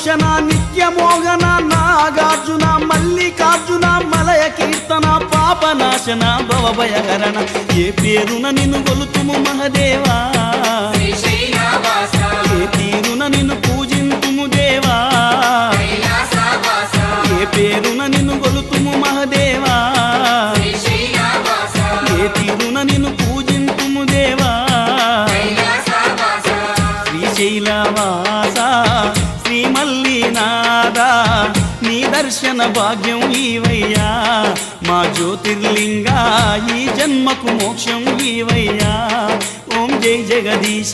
నాగభూషణ నిత్యమోహన నాగార్జున మల్లికార్జున మలయ కీర్తన పాపనాశన భవభయహరణ ఏ పేరున నిన్ను గొలుతుము మహదేవా ఏ తీరున నిన్ను పూజింతుము దేవా ఏ పేరున నిన్ను గొలుతుము మహదేవా ఏ తీరున నిన్ను పూజింతుము దేవా శ్రీశైలవాస శ్రీ మల్లినాథ నీ దర్శన భాగ్యం ఈవయ్యా మా జ్యోతిర్లింగ ఈ జన్మకు మోక్షం ఈవయ్యా ఓం జై జగదీశ